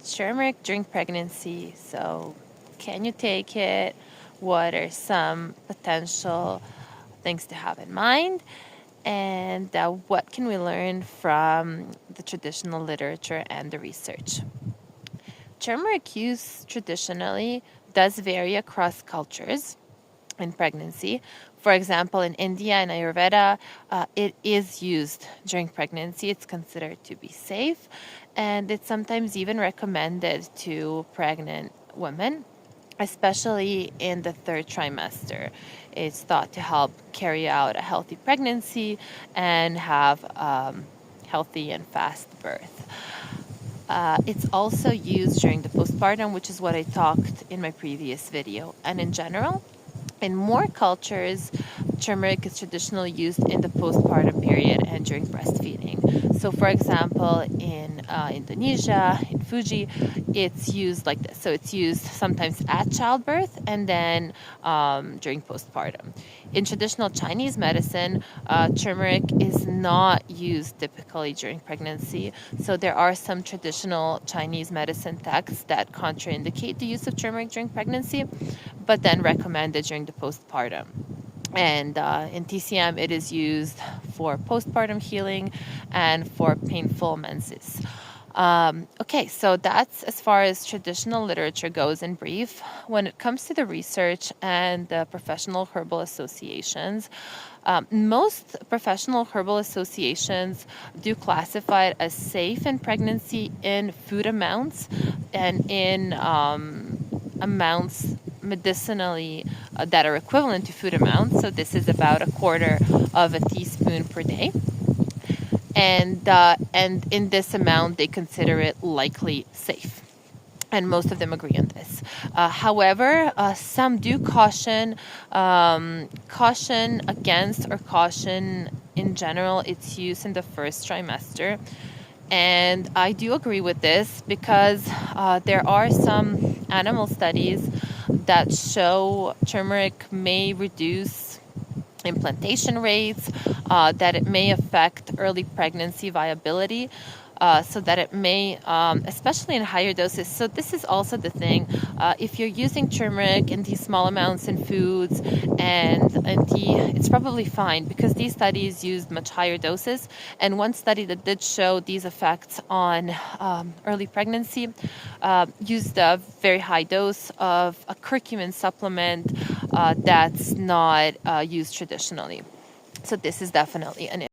turmeric during pregnancy. So, can you take it? What are some potential things to have in mind? And what can we learn from the traditional literature and the research? Turmeric use traditionally does vary across cultures in pregnancy. For example, in India and Ayurveda, it is used during pregnancy. It's considered to be safe, and it's sometimes even recommended to pregnant women, especially in the third trimester. It's thought to help carry out a healthy pregnancy and have healthy and fast birth. It's also used during the postpartum, which is what I talked in my previous video. And in general, in more cultures, turmeric is traditionally used in the postpartum period and during breastfeeding. So, for example, in Indonesia, in Fuji, it's used like this. So, it's used sometimes at childbirth and then during postpartum. In traditional Chinese medicine, turmeric is not used typically during pregnancy. So, there are some traditional Chinese medicine texts that contraindicate the use of turmeric during pregnancy, but then recommended during the postpartum. And in TCM, it is used for postpartum healing and for painful menses. Okay, so that's as far as traditional literature goes in brief. When it comes to the research and the professional herbal associations, most professional herbal associations do classify it as safe in pregnancy in food amounts and in amounts medicinally that are equivalent to food amounts. So this is about 1/4 of a teaspoon per day. And in this amount, they consider it likely safe. And most of them agree on this. However, some do caution against, or caution in general, its use in the first trimester. And I do agree with this because there are some animal studies that show turmeric may reduce implantation rates, that it may affect early pregnancy viability, so that it may, especially in higher doses. So this is also the thing. If you're using turmeric in these small amounts in foods and tea, it's probably fine because these studies used much higher doses. And one study that did show these effects on early pregnancy used a very high dose of a curcumin supplement that's not used traditionally. So this is definitely an